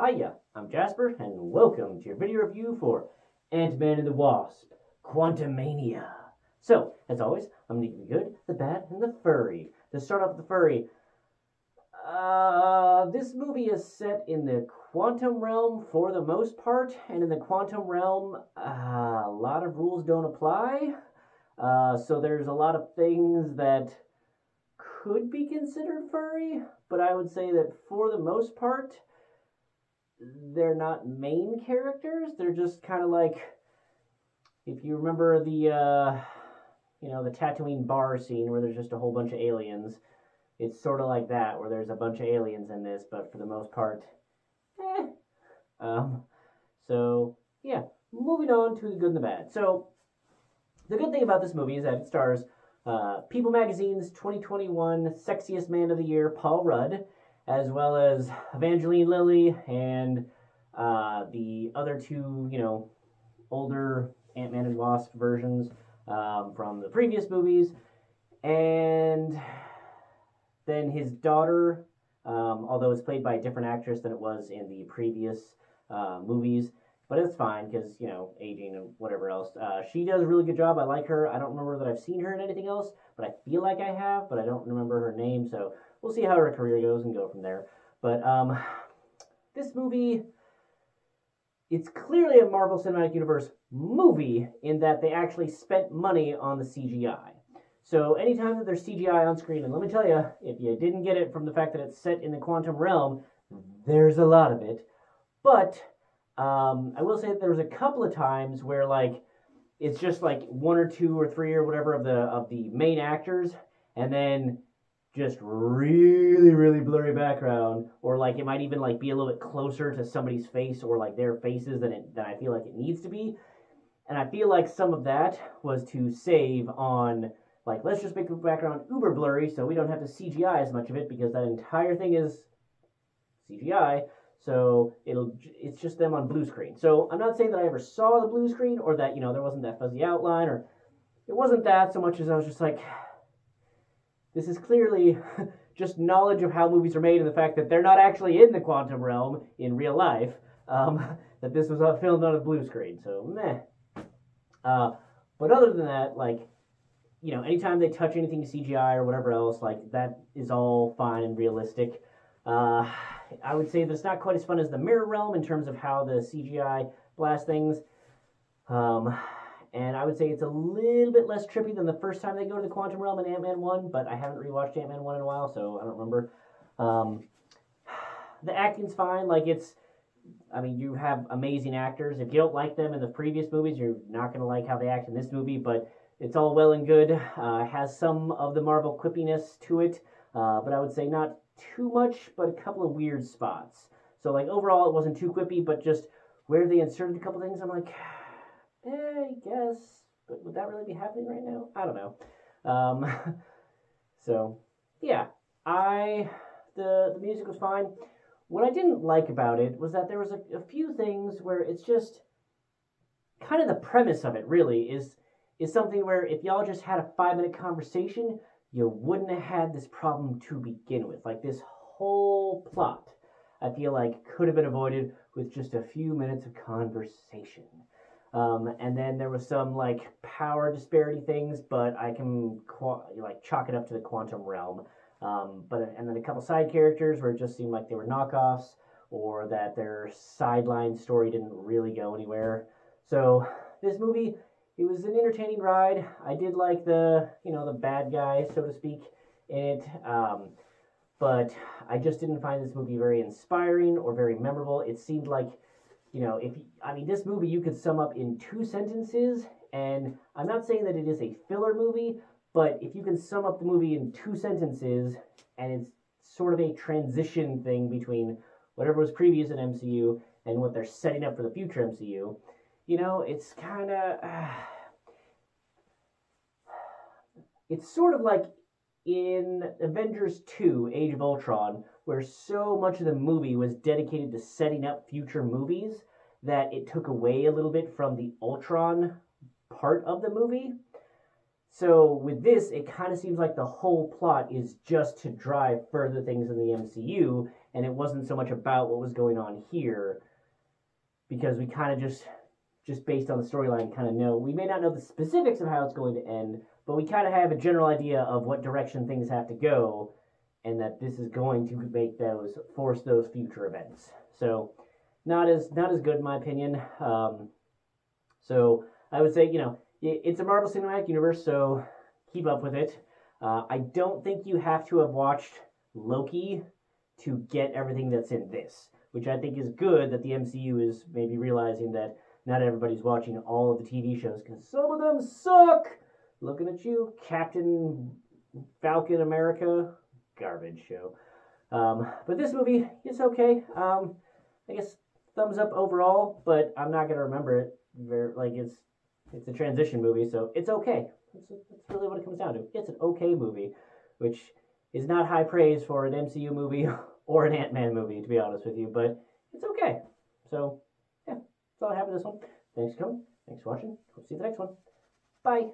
Hiya, I'm Jasper, and welcome to your video review for Ant-Man and the Wasp, Quantumania. So, as always, I'm going to give you the good, the bad, and the furry. To start off with the furry, this movie is set in the quantum realm for the most part, and in the quantum realm, a lot of rules don't apply. So there's a lot of things that could be considered furry, but I would say that for the most part, they're not main characters. They're just kind of like, if you remember the Tatooine bar scene where there's just a whole bunch of aliens. It's sort of like that, where there's a bunch of aliens in this, but for the most part, So, yeah, moving on to the good and the bad. So, the good thing about this movie is that it stars People Magazine's 2021 Sexiest Man of the Year, Paul Rudd, as well as Evangeline Lilly and the other two, older Ant-Man and Wasp versions from the previous movies. And then his daughter, although it's played by a different actress than it was in the previous movies, but it's fine because, aging and whatever else. She does a really good job. I like her. I don't remember that I've seen her in anything else, but I feel like I have, but I don't remember her name, so we'll see how her career goes and go from there. But this movie, it's clearly a Marvel Cinematic Universe movie in that they actually spent money on the CGI. So anytime that there's CGI on screen, and let me tell you, if you didn't get it from the fact that it's set in the quantum realm, there's a lot of it. But I will say that there was a couple of times where it's just one or two or three or whatever of the main actors, and then just really, really blurry background, or it might even be a little bit closer to somebody's face or their faces than I feel like it needs to be. And I feel like some of that was to save on let's just make the background uber blurry so we don't have to CGI as much of it, because that entire thing is CGI. So it's just them on blue screen. So I'm not saying that I ever saw the blue screen, or that there wasn't that fuzzy outline, or it wasn't that so much as I was just this is clearly just knowledge of how movies are made, and the fact that they're not actually in the quantum realm in real life, that this was filmed on a blue screen, so meh. But other than that, anytime they touch anything CGI or whatever else, that is all fine and realistic. I would say that it's not quite as fun as the Mirror Realm in terms of how the CGI blast things. And I would say it's a little bit less trippy than the first time they go to the Quantum Realm in Ant-Man 1, but I haven't rewatched Ant-Man 1 in a while, so I don't remember. The acting's fine. You have amazing actors. If you don't like them in the previous movies, you're not going to like how they act in this movie, but it's all well and good. It has some of the Marvel quippiness to it, but I would say not too much, but a couple of weird spots. So, overall, it wasn't too quippy, but just where they inserted a couple things, I'm I guess, but would that really be happening right now? I don't know. So, yeah, the music was fine. What I didn't like about it was that there was a few things where it's just kind of the premise of it, really, is something where if y'all just had a 5-minute conversation, you wouldn't have had this problem to begin with. This whole plot, I feel could have been avoided with just a few minutes of conversation. And then there was some power disparity things, but I can chalk it up to the quantum realm. And then a couple side characters where it just seemed like they were knockoffs, or that their sideline story didn't really go anywhere. So this movie, it was an entertaining ride. I did like the bad guy, so to speak, in it. But I just didn't find this movie very inspiring or very memorable. It seemed this movie you could sum up in 2 sentences, and I'm not saying that it is a filler movie, but if you can sum up the movie in 2 sentences, and it's sort of a transition thing between whatever was previous in MCU and what they're setting up for the future MCU, it's kind of... it's sort of like in Avengers 2, Age of Ultron, where so much of the movie was dedicated to setting up future movies that it took away a little bit from the Ultron part of the movie. So with this, it kind of seems like the whole plot is just to drive further things in the MCU, and it wasn't so much about what was going on here, because we kind of just based on the storyline, kind of know. We may not know the specifics of how it's going to end, but we kind of have a general idea of what direction things have to go, and that this is going to make force those future events. So not as good in my opinion. So I would say, it's a Marvel Cinematic Universe, so keep up with it. I don't think you have to have watched Loki to get everything that's in this, which I think is good that the MCU is maybe realizing that not everybody's watching all of the TV shows, because some of them suck! Looking at you, Captain Falcon America, garbage show. But this movie is okay. I guess thumbs up overall, but I'm not going to remember it. It's a transition movie, so it's okay. That's really what it comes down to. It's an okay movie, which is not high praise for an MCU movie or an Ant-Man movie, to be honest with you, but it's okay. So, yeah, that's all I have for this one. Thanks for coming. Thanks for watching. Hope to see you in the next one. Bye.